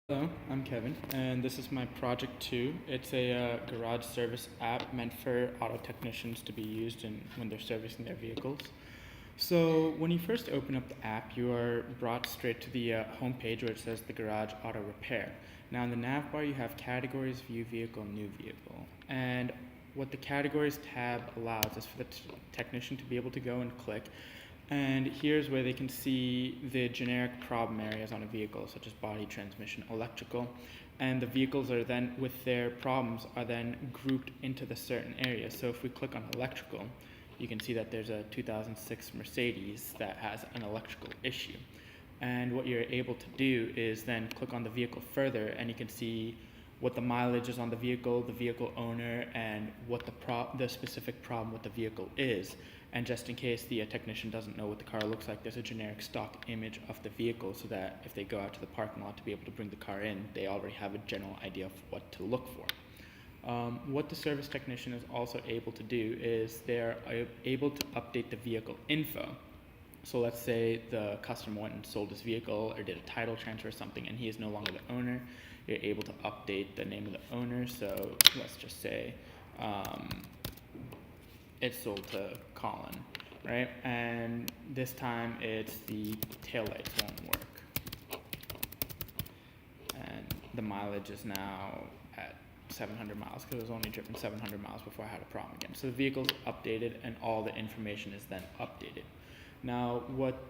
Hello, I'm Kevin, and this is my project 2. It's a garage service app meant for auto technicians to be used when they're servicing their vehicles. So when you first open up the app, you are brought straight to the home page where it says the garage auto repair. Now in the nav bar, you have categories, view vehicle, new vehicle. And what the categories tab allows is for the technician to be able to go and click, and here's where they can see the generic problem areas on a vehicle, such as body, transmission, electrical. And the vehicles are then, with their problems, are then grouped into the certain areas. So if we click on electrical, you can see that there's a 2006 Mercedes that has an electrical issue. And what you're able to do is then click on the vehicle further, and you can see what the mileage is on the vehicle owner, and what the specific problem with the vehicle is. And just in case the technician doesn't know what the car looks like, there's a generic stock image of the vehicle, so that if they go out to the parking lot to be able to bring the car in, they already have a general idea of what to look for. What the service technician is also able to do is they're able to update the vehicle info. So let's say the customer went and sold his vehicle or did a title transfer or something, and he is no longer the owner. You're able to update the name of the owner. So let's just say it's sold to Colin, right? And this time it's the taillights won't work. And the mileage is now at 700 miles because it was only driven 700 miles before I had a problem again. So the vehicle's updated and all the information is then updated. Now, what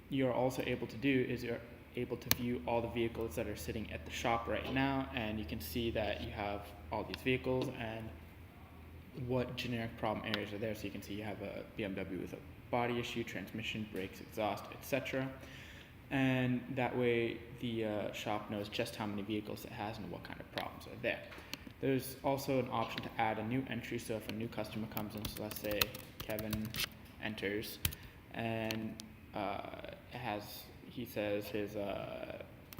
you're also able to do is you're able to view all the vehicles that are sitting at the shop right now, and you can see that you have all these vehicles and what generic problem areas are there. So you can see you have a BMW with a body issue, transmission, brakes, exhaust, etc. And that way the shop knows just how many vehicles it has and what kind of problems are there. There's also an option to add a new entry. So if a new customer comes in, so let's say Kevin enters, and he says his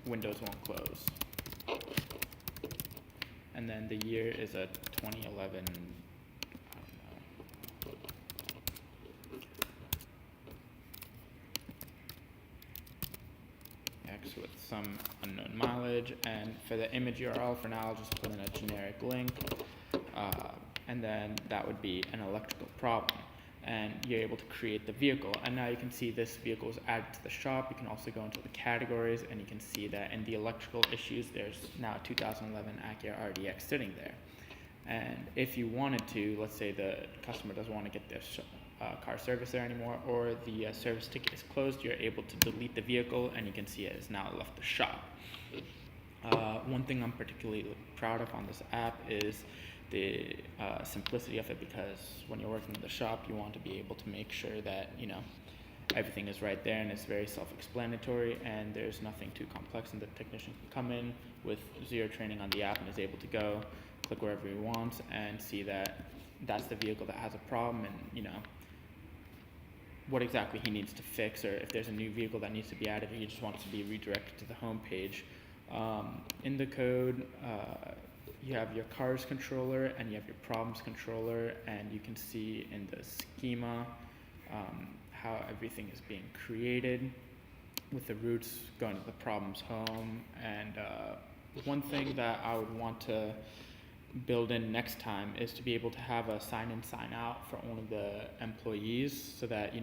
windows won't close, and then the year is a 2011, X with some unknown mileage. And for the image URL, for now I'll just put in a generic link, and then that would be an electrical problem, and you're able to create the vehicle. And now you can see this vehicle is added to the shop. You can also go into the categories, and you can see that in the electrical issues, there's now a 2011 Acura RDX sitting there. And if you wanted to, let's say the customer doesn't want to get their car service there anymore, or the service ticket is closed, you're able to delete the vehicle, and you can see it has now left the shop. One thing I'm particularly proud of on this app is the simplicity of it, because when you're working in the shop, you want to be able to make sure that everything is right there and it's very self-explanatory, and there's nothing too complex, and the technician can come in with zero training on the app and is able to go click wherever he wants and see that that's the vehicle that has a problem, and what exactly he needs to fix, or if there's a new vehicle that needs to be added, or he just wants to be redirected to the home page. In the code, you have your cars controller and you have your problems controller, and you can see in the schema how everything is being created, with the routes going to the problems home. And one thing that I would want to build in next time is to be able to have a sign in, sign out for only the employees, so that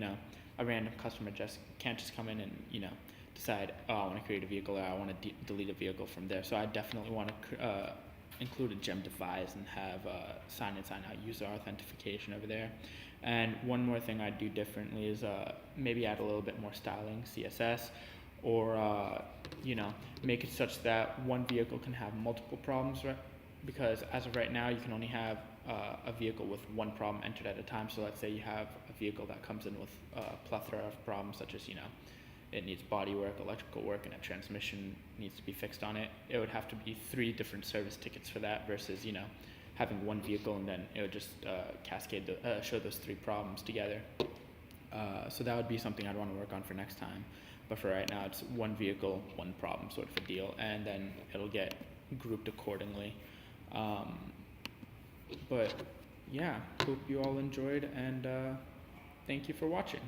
a random customer can't just come in and decide, oh, I want to create a vehicle, or I want to delete a vehicle from there. So I definitely want to include a gem device and have sign in, sign out user authentication over there. And one more thing I'd do differently is maybe add a little bit more styling, CSS, or make it such that one vehicle can have multiple problems, right? Because as of right now, you can only have a vehicle with one problem entered at a time. So let's say you have a vehicle that comes in with a plethora of problems, such as it needs body work, electrical work, and a transmission needs to be fixed on it. It would have to be 3 different service tickets for that, versus having one vehicle, and then it would just cascade show those 3 problems together. So that would be something I'd want to work on for next time. But for right now, it's one vehicle, one problem sort of a deal, and then it'll get grouped accordingly. But yeah, hope you all enjoyed, and thank you for watching.